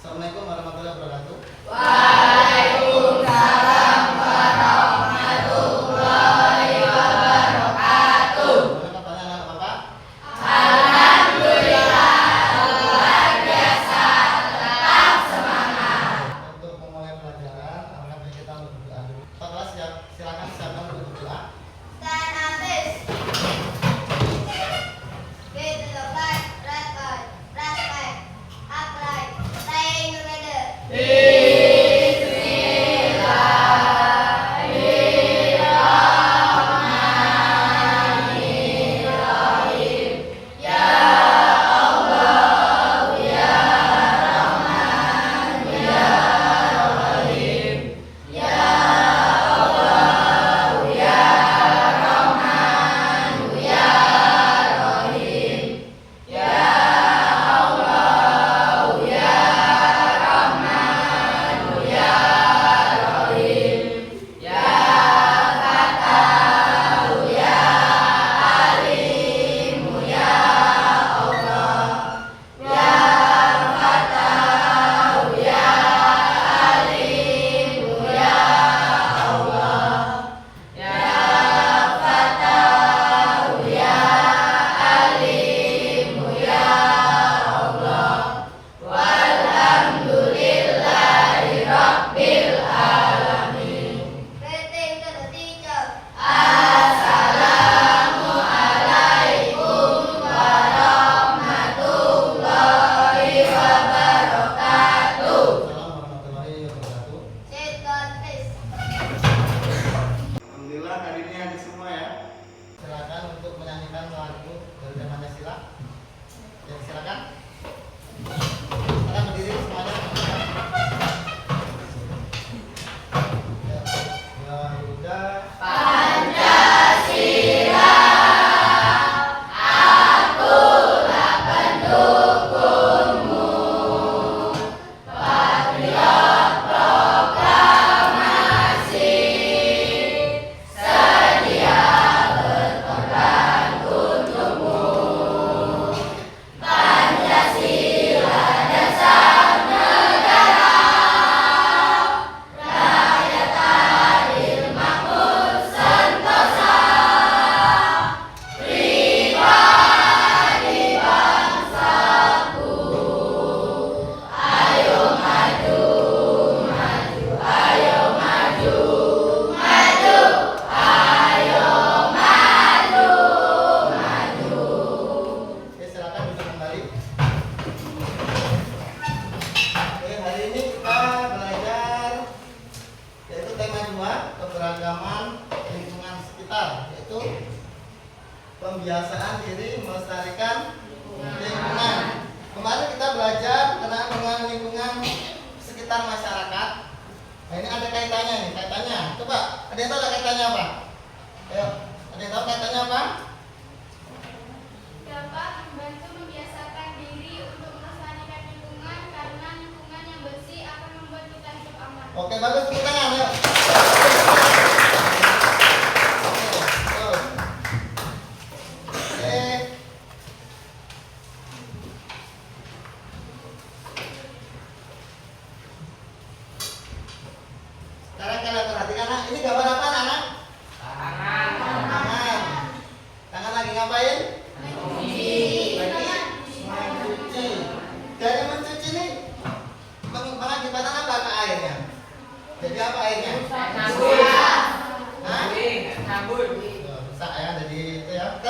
Assalamualaikum warahmatullahi wabarakatuh. Waalaikumsalam warahmatullahi wabarakatuh. Bagaimana kabarnya anak Bapak? Alhamdulillah luar biasa, tetap semangat. Untuk memulai pelajaran, alhamdulillah kita berdoa dulu. Pak kelas silakan siapkan untuk berdoa. Stand and face. Get to the right, right right, right right, upright, staying together. Greeting to the teacher. Assalamualaikum warahmatullahi wabarakatuh. Assalamualaikum warahmatullahi wabarakatuh. Sit down, please. Alhamdulillah hari ini hadir semua ya. Silakan untuk menyanyikan lagu Garuda Pancasila. Ya, silakan. Silakan berdiri semuanya. Ya, Garuda Pancasila, akulah pendukungmu. Patriot proklamasi, sedia berkorban untukmu. Pancasila dasar negara, rakyat adil makmur sentosa, pribadi bangsaku. Ayo maju, maju, ayo maju, maju, ayo maju, maju. Oke, silakan duduk kembali. Oke, hari ini kita belajar yaitu tema 2, keberagaman lingkungan sekitar, yaitu pembiasaan diri melestarikan lingkungan. Kemarin kita belajar tentang lingkungan sekitar masyarakat. Nah, ini ada kaitannya nih, kaitannya. Coba, ada yang tahu nggak kaitannya apa? Ayo, ada yang tahu kaitannya apa? Dapat membantu membiasakan diri untuk melestarikan lingkungan karena lingkungan yang bersih akan membuat kita hidup aman. Oke, bagus, tepuk tangan, ayo. Oke, tuh. Oke. Sekarang kalian perhatikan, nah, ini gambar apa, anak? Tangan. Tangan lagi ngapain? Lagi mencuci. Dari mencuci nih mengakibatkan apa ke airnya? Jadi apa airnya? Hah? Tuh, rusak ya, jadi itu ya.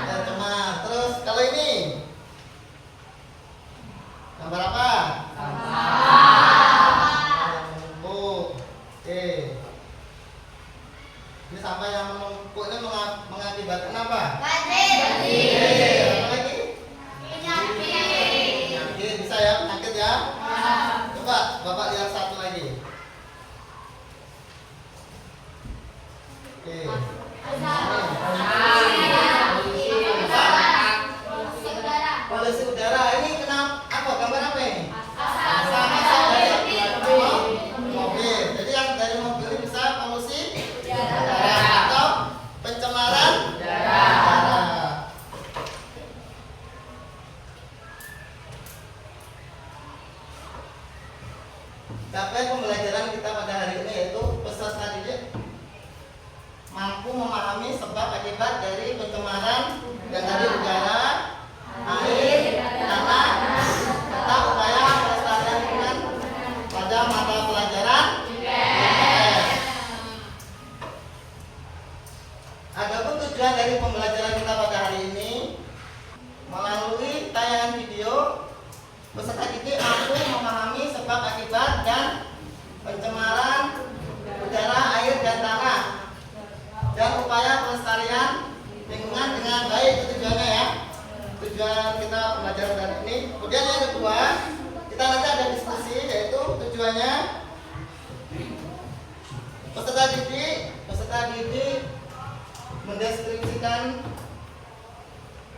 Tercemar. Terus kalau ini gambar apa? Menumpuk. Oke. Ini sampah yang menumpuk ini mengakibatkan apa? Banjir. Apa lagi? Penyakit. Bisa ya, penyakit ya? Coba Bapak lihat satu lagi. Oke. Polusi udara. Ini kenapa? Apa? Gambar apa ini? Asap dari mobil. Jadi yang dari mobil ini bisa polusi udara atau pencemaran udara. Capaian pembelajaran kita pada hari ini yaitu peserta didik mampu memahami sebab akibat dari pencemaran yang dari udara, air, tanah, serta upaya pelestarian lingkungan pada mata pelajaran IPS. Adapun tujuan dari pembelajaran kita pada hari ini, melalui tayangan video, peserta didik mampu memahami sebab akibat dan pencemaran udara, air, dan tanah, dan upaya pelestarian lingkungan dengan baik. Itu tujuannya ya, tujuan kita pembelajaran hari ini. Kemudian yang kedua, kita nanti ada diskusi, yaitu tujuannya peserta didik mendeskripsikan,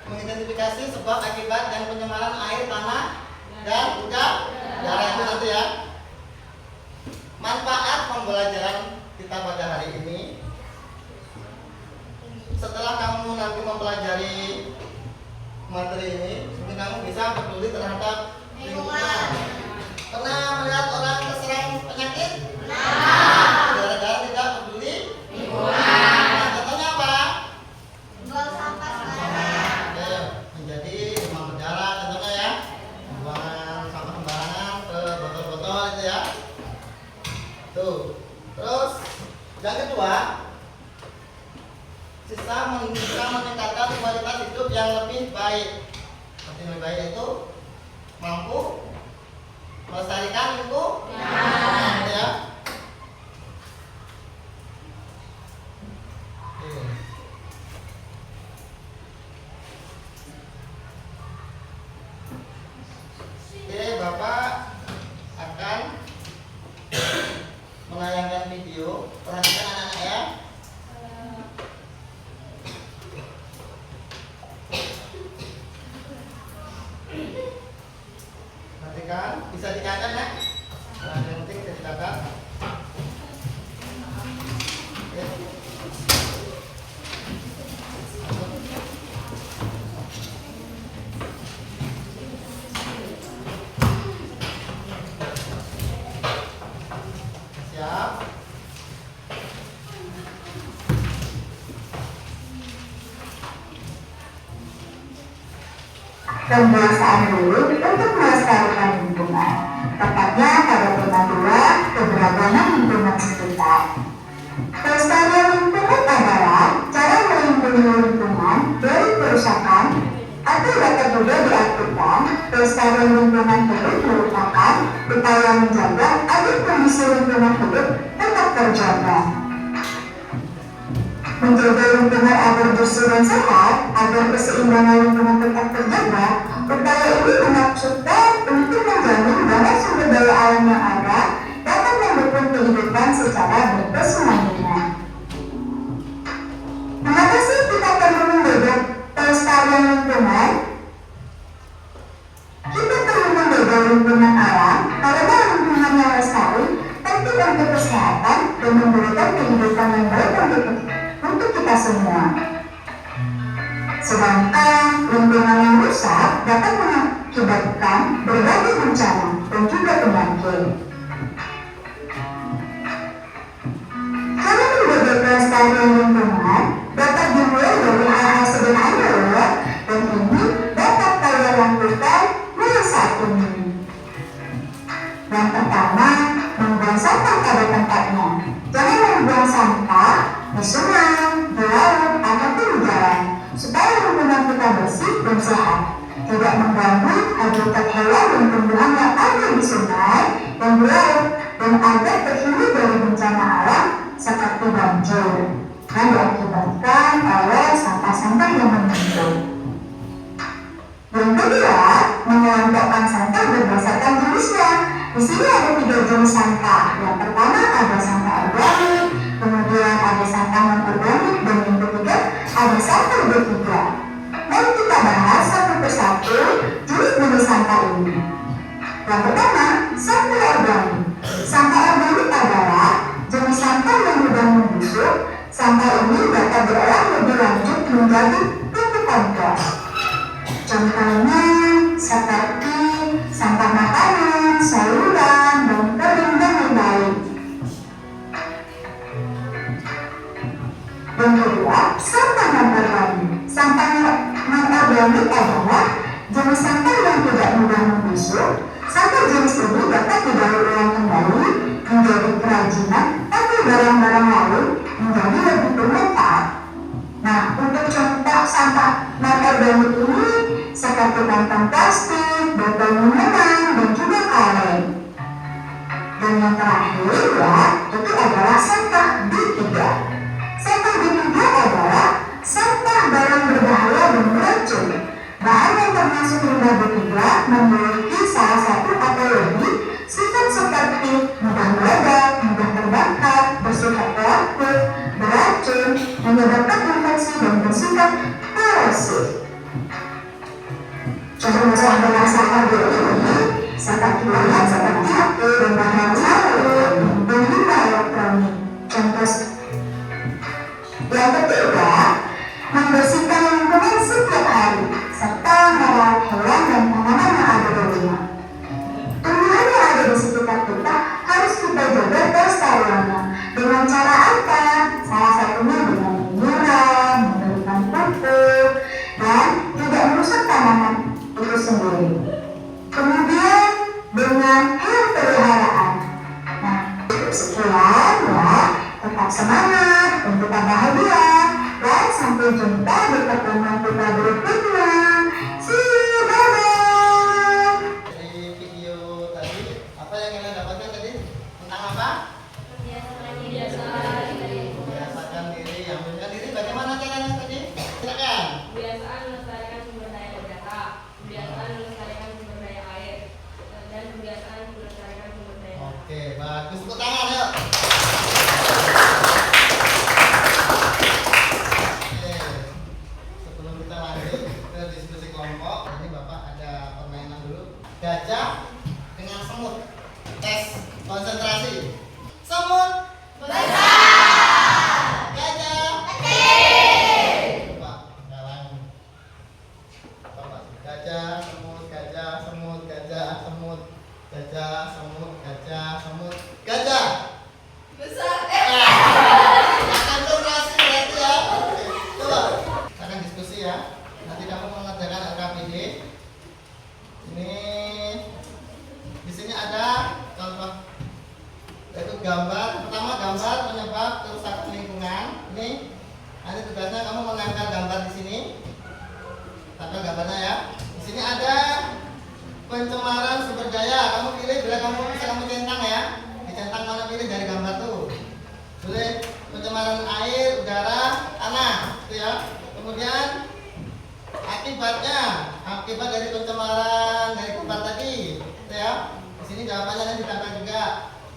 mengidentifikasi sebab akibat dan pencemaran air, tanah, dan udara. Itu nanti ya. Manfaat pembelajaran kita pada hari ini, setelah kamu nanti mempelajari materi ini, mungkin kamu bisa peduli terhadap lingkungan. Pernah melihat orang terserang penyakit? Gara-gara tidak peduli lingkungan. Nah, contohnya apa? Buang sampah sembarangan. Oke, menjadi demam berdarah contohnya ya. Buangan sampah sembarangan ke botol-botol itu ya. Tuh. Terus yang kedua, bisa meningkatkan kualitas hidup yang lebih baik. Yang lebih baik itu mampu melestarikan lingkungan ya. Oke, Bapak akan menayangkan video. Perhatikan anak-anak ya. Perhatikan, bisa dicatat ya. Nah, yang penting bisa dicatat. Oke. Siap. Pembiasaan dulu untuk melestarikan lingkungan, tepatnya pada tema 2, keberagaman lingkungan sekitar. Pelestarian lingkungan adalah cara melindungi lingkungan dari kerusakan, atau dapat juga diartikan pelestarian lingkungan hidup merupakan upaya menjaga agar kondisi lingkungan hidup tetap terjaga. Menjaga lingkungan agar bersih dan sehat, agar keseimbangan lingkungan tetap terjaga, upaya ini dimaksudkan untuk menjamin bahwa sumber daya alam yang ada dapat mendukung kehidupan secara berkesinambungan. Mengapa sih kita perlu menjaga pelestarian lingkungan? Kita perlu menjaga lingkungan alam karena lingkungan yang lestari penting untuk kesehatan dan memberikan kehidupan yang baik untuk kita semua. Sedangkan lingkungan yang rusak dapat mengakibatkan berbagai bencana dan juga penyakit. Kalau menjaga pelestarian lingkungan dapat dimulai dari hal-hal sederhana loh, dan ini dapat kalian lakukan mulai saat ini. Yang pertama, membuang sampah pada tempatnya. Jangan membuang sampah di sungai, di laut, ataupun di jalan, supaya lingkungan kita bersih dan sehat, tidak mengganggu habitat hewan dan tumbuhan yang ada di sungai dan di laut, dan agar terhindar dari bencana alam seperti banjir yang diakibatkan oleh sampah-sampah yang menumpuk. Yang kedua, mengelompokkan sampah berdasarkan jenisnya. Di sini ada 3 jenis sampah. Yang pertama ada sampah organik, kemudian ada sampah non-organik, dan yang ketiga ada sampah B3. Mari kita bahas satu persatu jenis-jenis sampah ini. Yang pertama, sampah organik. Sampah organik adalah jenis sampah yang mudah membusuk. Sampah ini dapat diolah lebih lanjut menjadi pupuk kompos. Contohnya seperti sampah makanan, sayuran, daun kering, dan masuk, sampah jenis ini dapat didaur ulang kembali menjadi kerajinan atau barang-barang lain menjadi lebih bermanfaat. Nah, untuk contoh sampah non-organik ini seperti kantong plastik, botol minuman, dan juga kaleng. Dan yang terakhir ya, itu adalah sampah B3. Sampah B3 adalah sampah barang berbahaya dan beracun. Bahan yang termasuk limbah B3 memiliki salah satu atau lebih sifat seperti mudah meledak, mudah terbakar, bersifat reaktif, beracun, menyebabkan infeksi dan bersifat korosif. Contoh adalah sampah B3 seperti bahan seperti api dan bahan cair dan limbah elektronik. Contoh yang ketiga, membersihkan lingkungan setiap hari serta merawat hewan dan tanaman yang ada di rumah. Tumbuhan yang ada di sekitar kita harus kita jaga kelestariannya. Dengan cara apa? Salah satunya dengan menyiram, memberikan pupuk, dan tidak merusak tanaman itu sendiri. Kemudian dengan hewan peliharaan. Nah, sekian ya. Tetap semangat dan tetap bahagia. Dan sampai jumpa di pertemuan kita berikutnya. See you, bye-bye. Dari video tadi, apa yang kalian dapatkan tadi? Tentang apa? Membiasakan diri. Yang membiasakan diri bagaimana caranya tadi? Silakan. Kebiasaan melestarikan sumber daya udara, kebiasaan melestarikan sumber daya air, dan kebiasaan melestarikan sumber daya tanah. Oke, bagus. Tepuk tangan yuk. Oke. Sebelum kita lanjut ke diskusi kelompok, ini Bapak ada permainan dulu. Gajah dengan semut. Tes konsentrasi. Semut besar. Gajah kecil. Coba sekarang. Bapak. Gajah, semut, gajah, semut, gajah, semut, gajah, semut, gajah, semut, gajah. Besar. Konsentrasi berarti ya. Oke. Coba. Kita akan diskusi ya. Nanti kamu mengerjakan LKPD. Ini di sini ada contoh, yaitu gambar. Pertama gambar penyebab kerusakan lingkungan. Ini nanti tugasnya kamu menempel gambar di sini. Tempel gambarnya ya. Di sini ada pencemaran sumber daya. Kamu pilih bila kamu bisa kamu centang ya. Dicentang mana pilih dari gambar tuh. Boleh pencemaran air, udara, tanah, gitu ya. Kemudian akibat dari pencemaran dari kupat tadi, gitu ya. Di sini jawabannya nanti ditambah juga.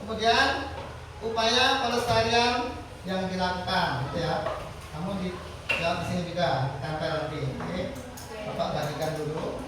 Kemudian upaya pelestarian yang dilakukan, gitu ya. Kamu dijawab di sini juga, ditempel nanti. Oke. Bapak bagikan dulu.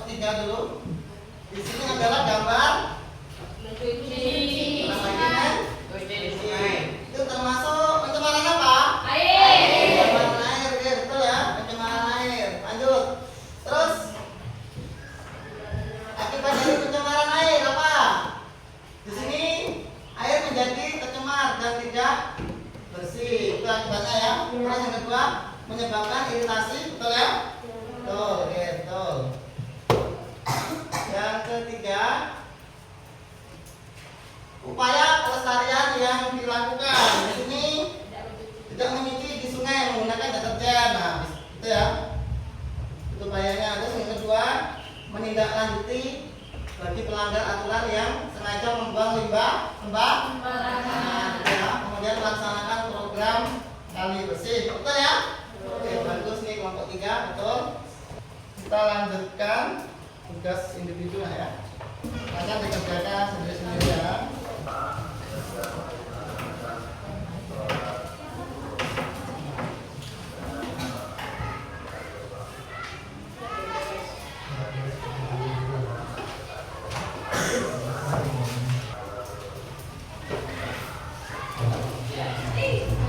ketiga dulu. Di sini adalah gambar Mencuci. ulang lagi kan? Itu termasuk pencemaran apa? Air. Pencemaran air, oke, betul ya, pencemaran air. Lanjut. Terus akibat dari pencemaran air apa? Di sini air menjadi tercemar dan tidak bersih. Itu akibatnya ya. Terus yang kedua menyebabkan iritasi, betul ya? Betul, oke, betul. Yang ketiga, upaya pelestarian yang dilakukan. Di sini tidak menyuci di sungai menggunakan deterjen. Nah, itu ya. Itu upayanya. Terus yang kedua, menindaklanjuti bagi pelanggar aturan yang sengaja membuang limbah sembarangan. Nah, ya. Kemudian melaksanakan program kali bersih. Betul ya? Oke, bagus nih kelompok 3, betul. Kita lanjutkan tugas individu ya. Akan dikerjakan sendiri-sendiri ya.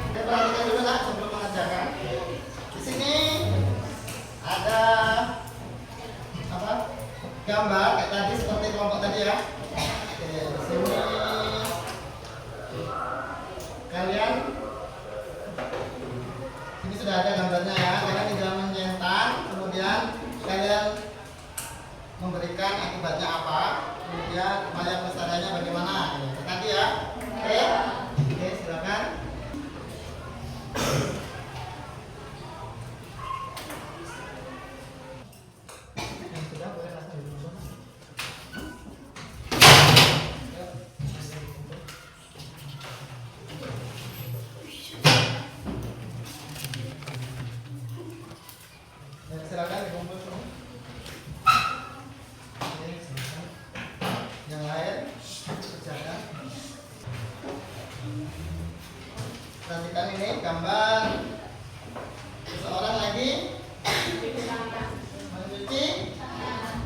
Kita perhatikan dulu lah sebelum mengerjakan. Di sini ada apa? Gambar kayak tadi seperti kelompok tadi ya. Oke, di sini kalian ini sudah ada gambarnya ya. Kalian tinggal menyentang, kemudian kalian memberikan akibatnya apa, kemudian upaya pelestariannya bagaimana. Gitu. Tadi ya. Oke. Oke, silakan. Yang sudah boleh langsung ditutup. Ya, silakan dikumpul semua. Oke, silakan. Yang lain kerjakan. Perhatikan ini gambar seseorang lagi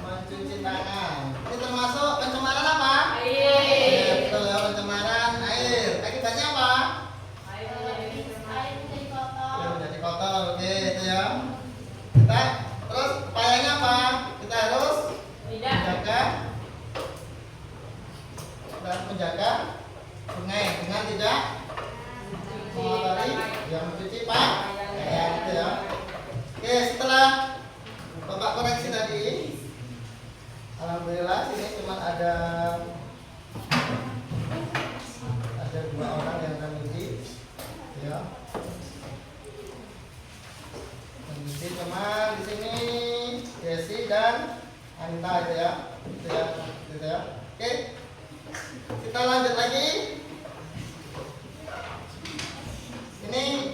mencuci tangan. Ini termasuk pencemaran apa? Air. Betul ya, pencemaran air. Akibatnya apa? Air menjadi kotor. Ya, menjadi kotor. Oke, itu ya. Kita terus upayanya apa? Kita harus menjaga dan menjaga sungai dengan tidak mengotori yang mencuci pakaian gitu ya. Oke, setelah Bapak koreksi tadi, alhamdulillah sini cuma ada 2 orang yang mencuci ya. Mencuci cuma di sini Desi dan Anita itu ya. Itu ya, gitu ya. Oke. Kita lanjut lagi. Ini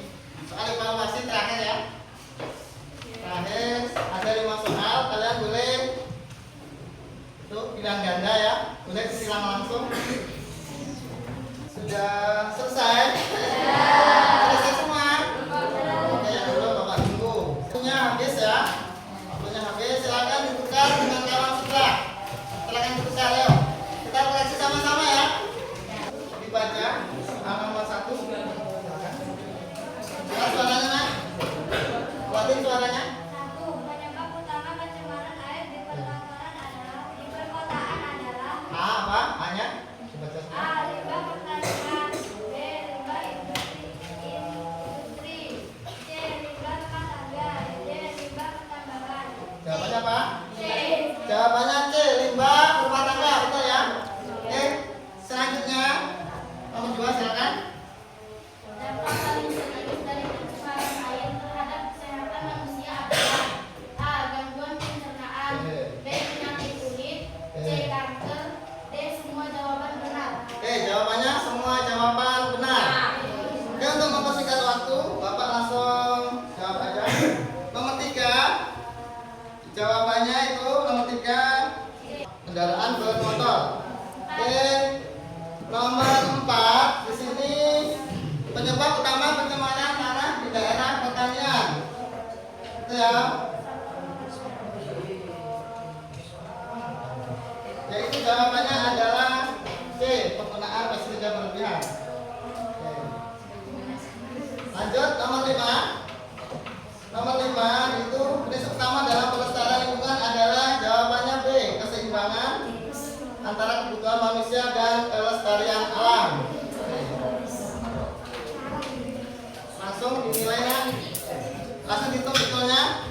soal evaluasi terakhir ya. Terakhir ada 5 soal, kalian boleh itu pilihan ganda ya, boleh silang langsung. Sudah selesai? Selesai semua? Oke, yang dulu Bapak tunggu. Waktunya habis ya. Waktunya habis, silakan ditukar dengan kawan sebelah. Silakan ditukar ya. Kita koreksi sama-sama ya. Dibaca soal nomor 1. Jelas suaranya, Nak? Kuatin suaranya. 1. Penyebab utama pencemaran air di perkotaan adalah Apa? A-nya? Dibaca semua. A. Limbah pertanian, B. Limbah industri, C. Limbah rumah tangga, D. Limbah pertambangan. Jawabannya apa? C. Jawabannya C, limbah rumah tangga, betul ya? Oke, selanjutnya nomor 2 silakan. Dampak paling serius dari pencemaran air terhadap kesehatan manusia adalah A. Gangguan pencernaan, B. Penyakit kulit, C. Kanker, D. Semua jawaban benar. Oke, jawabannya semua jawaban benar. Oke, untuk mempersingkat waktu, Bapak langsung jawab aja. Nomor 3, jawabannya itu nomor 3, kendaraan bermotor. Oke, nomor 4 di sini penyebab utama pencemaran tanah di daerah pertanian. Itu ya. jawabannya adalah C. Penggunaan pestisida berlebihan. Oke. Lanjut nomor 5. Nomor 5 itu prinsip utama dalam pelestarian lingkungan adalah jawabannya B. Keseimbangan antara kebutuhan manusia dan kelestarian alam. Langsung dinilainya, langsung dihitung betulnya.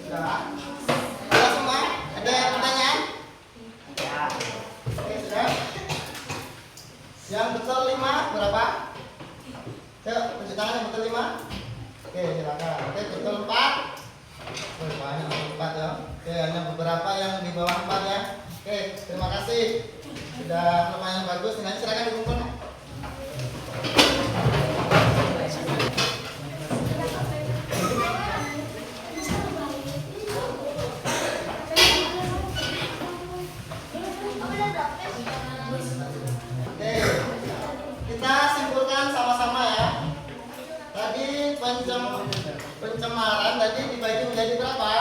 Sudah? Sudah semua? Ada pertanyaan? Oke, sudah. Yang betul 5 berapa? Yuk, tunjuk tangan yang betul 5. Oke, silakan. Oke, betul 4. Oh, banyak 4 ya. Oke, hanya beberapa yang di bawah 4 ya. Oke, terima kasih. Sudah lumayan bagus. Nanti silakan dikumpul. Oke, kita simpulkan sama-sama ya. Tadi pencemaran tadi dibagi menjadi berapa?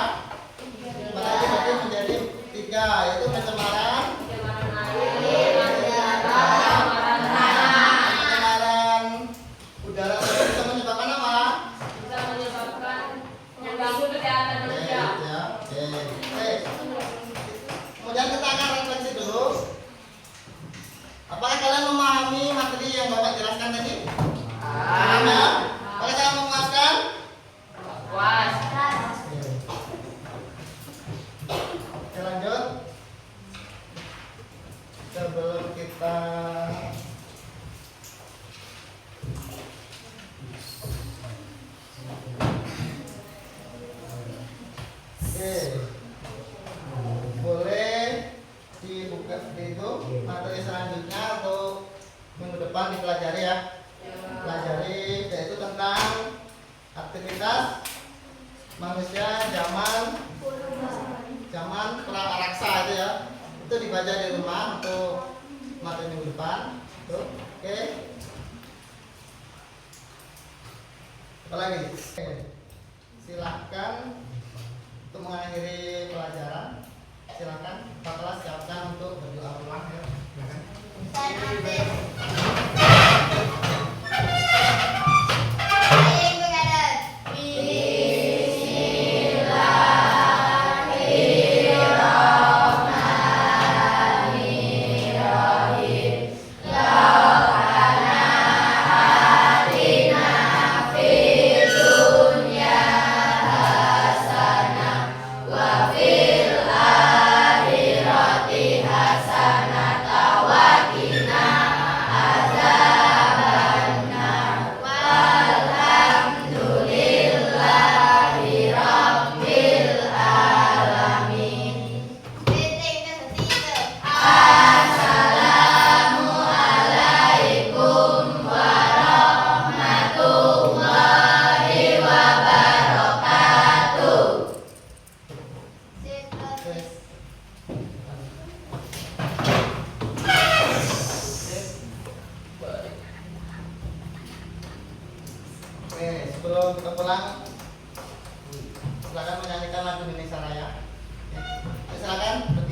Dibagi menjadi 3, yaitu pencemaran udara bisa menyebabkan apa? Bisa menyebabkan mengganggu kesehatan manusia. Ya, oke. Kemudian kita akan refleksi dulu. Apakah kalian memahami materi yang Bapak jelaskan tadi? Paham ya? Apakah kalian memuaskan? Puas. Oke, lanjut. Sebelum kita boleh dibuka itu materi selanjutnya untuk minggu depan dipelajari ya. Pelajari yaitu tentang aktivitas manusia zaman praraksa itu ya. Itu dibaca di rumah untuk materi minggu depan. Tuh, oke. Apa lagi? Oke. Silahkan untuk mengakhiri pelajaran. Silakan Pak kelas siapkan untuk berdoa ulang ya. Oke, sebelum kita pulang, silakan menyanyikan lagu Indonesia Raya. Silakan.